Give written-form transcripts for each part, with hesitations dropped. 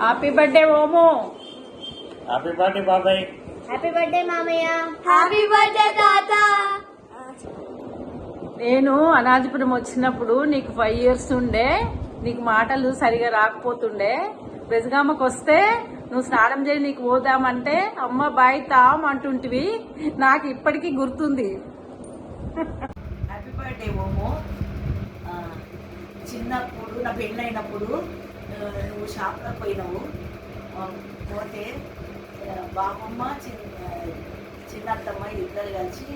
Happy birthday ఓమో. Happy birthday బాబాయ్. Happy birthday మామయ్య. హ్యాపీ బర్త్డే తాత. నేను అనాథపురం వచ్చినప్పుడు నీకు 5 years ఉండే, నీకు మాటలు సరిగా రాకపోతుండే. బెజగామకు వస్తే నువ్వు స్నానం చేయి నీకు పోదామంటే అమ్మ బాయ్ తామ్ అంటుంటివి. నాకు ఇప్పటికీ గుర్తుంది. హ్యాపీ బర్త్డే ఓమో. చిన్నప్పుడు నా పెళ్ళైనప్పుడు నువ్వు షాప్లో పోయినావు. పోతే బాబమ్మ చిన్నత్తమ్మ ఇద్దరు కలిసి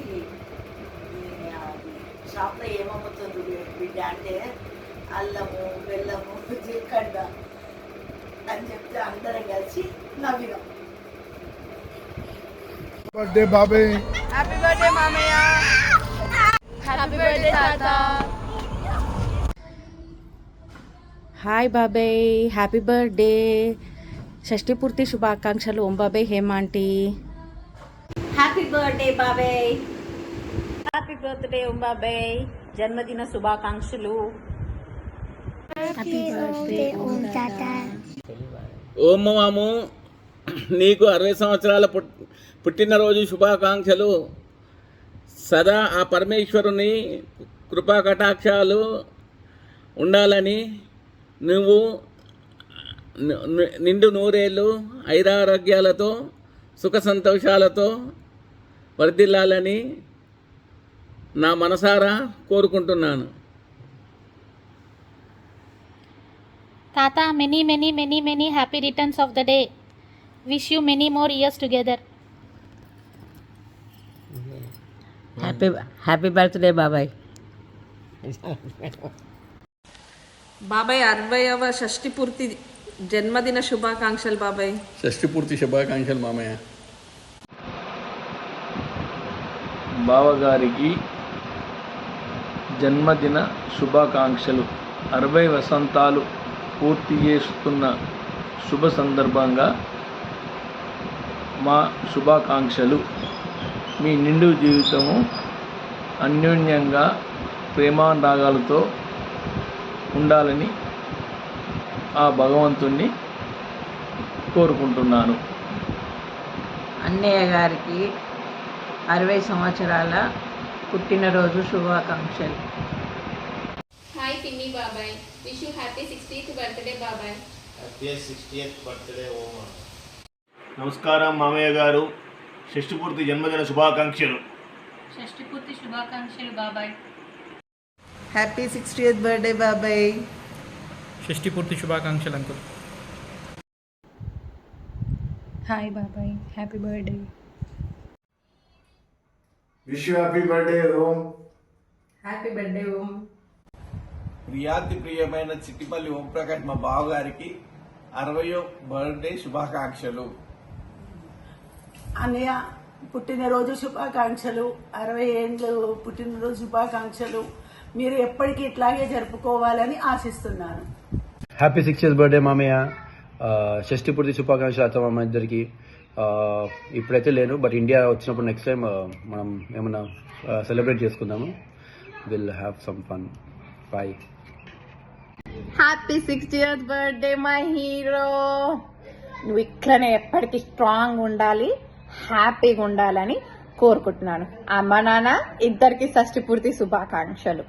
షాప్లో ఏమమ్ముతుంది బిడ్డ అంటే అల్లము బెల్లము జీలకర్ర అని చెప్తే అందరం కలిసి నవ్వినాం. బర్త్డే బాబాయ్. హ్యాపీ బర్త్డే మామయ్య. హ్యాపీ బర్త్డే తాత. హాయ్ బాబాయ్, హ్యాపీ బర్త్డే. షష్ఠి పూర్తి శుభాకాంక్షలు ఓం బాబాయ్ హేమాంటీ. హ్యాపీ బర్త్డే బాబాయ్. హ్యాపీ బర్త్డే ఓం బాబాయ్, జన్మదిన శుభాకాంక్షలు. హ్యాపీ బర్త్డే ఓం తాత. ఓం మాము, నీకు 60 సంవత్సరాల పుట్టినరోజు శుభాకాంక్షలు. సదా ఆ పరమేశ్వరుని కృపా కటాక్షాలు ఉండాలని, నువ్వు నిండు నూరేళ్ళు ఐరారోగ్యాలతో సుఖ సంతోషాలతో వర్ధిల్లాలని నా మనసారా కోరుకుంటున్నాను. Tata, many happy returns of the day. Wish you many more years together. Happy birthday బాబాయ్. బాబాయ్ 60వ షష్ఠి పూర్తి జన్మదిన శుభాకాంక్షలు బాబాయ్. షష్ఠి పూర్తి శుభాకాంక్షలు మామయ్య. బావగారికి జన్మదిన శుభాకాంక్షలు. 60 వసంతాలు పూర్తి చేస్తున్న శుభ సందర్భంగా మా శుభాకాంక్షలు. మీ నిండు జీవితము అన్యోన్యంగా ప్రేమానురాగాలతో ఉండాలని ఆ భగవంతుణ్ణి కోరుకుంటున్నాను. అన్నయ్య గారికి 60 సంవత్సరాల పుట్టినరోజు శుభాకాంక్షలు. Hi Pinny Babai, wish you happy 60th birthday Babai. Happy 60th birthday ఓమా. నమస్కారం మామయ్య గారు, షష్ఠి పూర్తి జన్మదిన శుభాకాంక్షలు. షష్ఠి పూర్తి శుభాకాంక్షలు బాబాయ్. హ్యాపీ 60th బర్త్డే బాబాయ్. షష్ఠి పూర్తి శుభాకాంక్షలు అంకుల్. హాయ్ బాబాయ్, happy birthday. Wish you happy birthday Om. Happy birthday Om. ప్రియాతి ప్రియమైన చిట్టిపల్లి ఓంప్రకాష్ మా బావగారికి 60వ బర్త్డే శుభాకాంక్షలు. అన్నయ్య పుట్టినరోజు శుభాకాంక్షలు. 60 ఏళ్ళు పుట్టినరోజు శుభాకాంక్షలు. మీరు ఎప్పటికీ ఇట్లాగే జరుపుకోవాలని ఆశిస్తున్నాను. హ్యాపీ 60th బర్త్డే మామయ్య. షష్ఠి పూర్తి శుభాకాంక్షలు అత్తమ్మ మా ఇద్దరికి. ఇప్పుడైతే లేను, బట్ ఇండియా వచ్చినప్పుడు నెక్స్ట్ టైం మనం ఏమన్నా సెలబ్రేట్ చేసుకుందాము. Will have some fun. Bye. Happy 60th birthday my hero. నువ్వు ఇట్లనే ఎప్పటికీ స్ట్రాంగ్ ఉండాలి, హ్యాపీగా ఉండాలని కోరుకుంటున్నాను. అమ్మ నాన్న ఇద్దరికి షష్ఠి పూర్తి శుభాకాంక్షలు.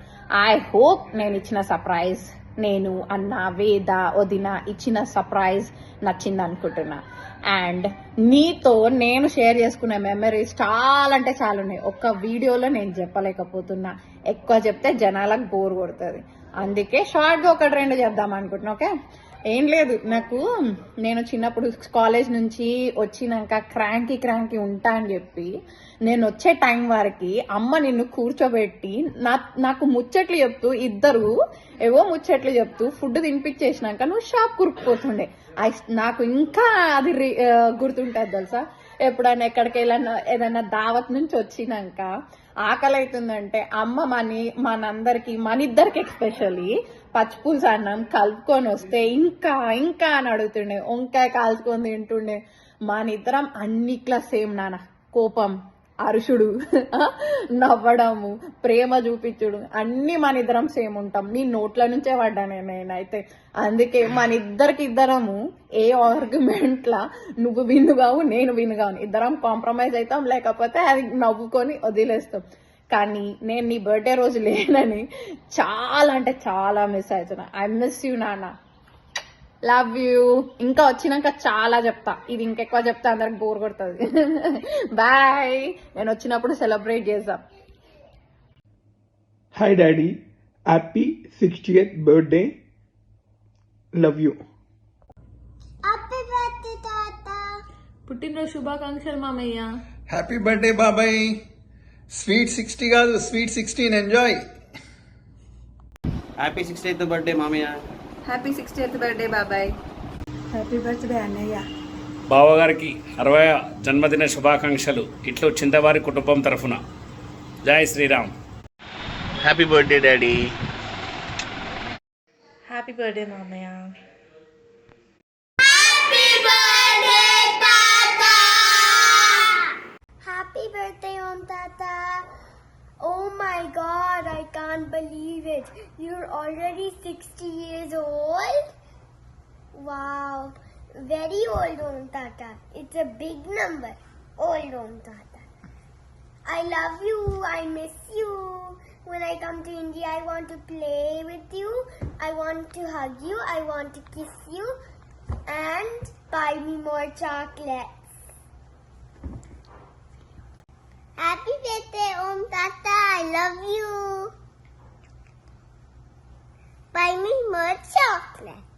ఐ హోప్ నేను ఇచ్చిన సర్ప్రైజ్, నేను అన్న వేద వదిన ఇచ్చిన సర్ప్రైజ్ నచ్చింది అనుకుంటున్నా. అండ్ నీతో నేను షేర్ చేసుకునే మెమరీస్ చాలా అంటే చాలా ఉన్నాయి. ఒక్క వీడియోలో నేను చెప్పలేకపోతున్నా, ఎక్కువ చెప్తే జనాలకు బోర్ కొడుతుంది. అందుకే షార్ట్గా 1-2 చెప్దాం అనుకుంటున్నా. ఓకే, ఏం లేదు, నేను చిన్నప్పుడు కాలేజ్ నుంచి వచ్చినాక క్రాంకీ ఉంటా అని చెప్పి నేను వచ్చే టైం వరకు అమ్మ నిన్ను కూర్చోబెట్టి నాకు ముచ్చట్లు చెప్తూ, ఇద్దరు ఏవో ముచ్చట్లు చెప్తూ ఫుడ్ తినిపించేసినాక నువ్వు షాప్ కురుకుపోతుండే. నాకు ఇంకా అది గుర్తుంటుంది తెలుసా. ఎప్పుడైనా ఎక్కడికి వెళ్ళినా ఏదైనా దావత్ నుంచి వచ్చినాక ఆకలి అవుతుందంటే అమ్మ మనందరికి మనిద్దరికి ఎస్పెషల్లీ పచ్చిపులుసు అన్నం కలుపుకొని వస్తే ఇంకా అని అడుగుతుండే. వంకాయ కాల్చుకొని తింటుండే. మనిద్దరం అన్నిట్లా సేమ్ నాన్న. కోపం, అరుషుడు నవ్వడము ప్రేమ చూపించుడు అన్ని మన ఇద్దరం సేమ్ ఉంటాం. నీ నోట్ల నుంచే పడ్డాను నేనైతే. అందుకే మన ఇద్దరము ఏ ఆర్గ్యుమెంట్ లా నువ్వు వినుగావు నేను వినుగావు, ఇద్దరం కాంప్రమైజ్ అవుతాం, లేకపోతే అది నవ్వుకొని వదిలేస్తాం. కానీ నేను నీ బర్త్డే రోజు లేనని చాలా అంటే చాలా మిస్ అవుతున్నా. ఐ మిస్ యూ నాన్న, లవ్ యూ. ఇంకా వచ్చినాక చాలా చెప్తా, ఇది ఇంకెక్కువ చెప్తా అందరికి బోర్ కొడుతుంది. బాయ్, నేను వచ్చినప్పుడు సెలబ్రేట్ చేద్దాం. Hi daddy, happy 60th birthday, love you. పుట్టినరోజు శుభాకాంక్షలు మామయ్య. హ్యాపీ బర్త్డే బాబాయ్. స్వీట్ 60 కాదు, sweet 16 enjoy. Happy 60th birthday మామయ్య. హ్యాపీ 60th బర్త్డే బాబాయ్. హ్యాపీ బర్త్డే అన్నయ్య. బావగారికి 60వ జన్మదిన శుభాకాంక్షలు ఇట్లు చింతవారి కుటుంబం తరఫున. జై Shriram. Happy birthday daddy. Happy birthday మామయ్య. Happy birthday, Om Tata. Oh my god, I can't believe it. You're already 60 years old? Wow, very old, Om Tata. It's a big number. Old Om Tata. I love you. I miss you. When I come to India, I want to play with you. I want to hug you. I want to kiss you. And buy me more chocolates. Happy birthday, Om Tata. I love you. Buy me more chocolate.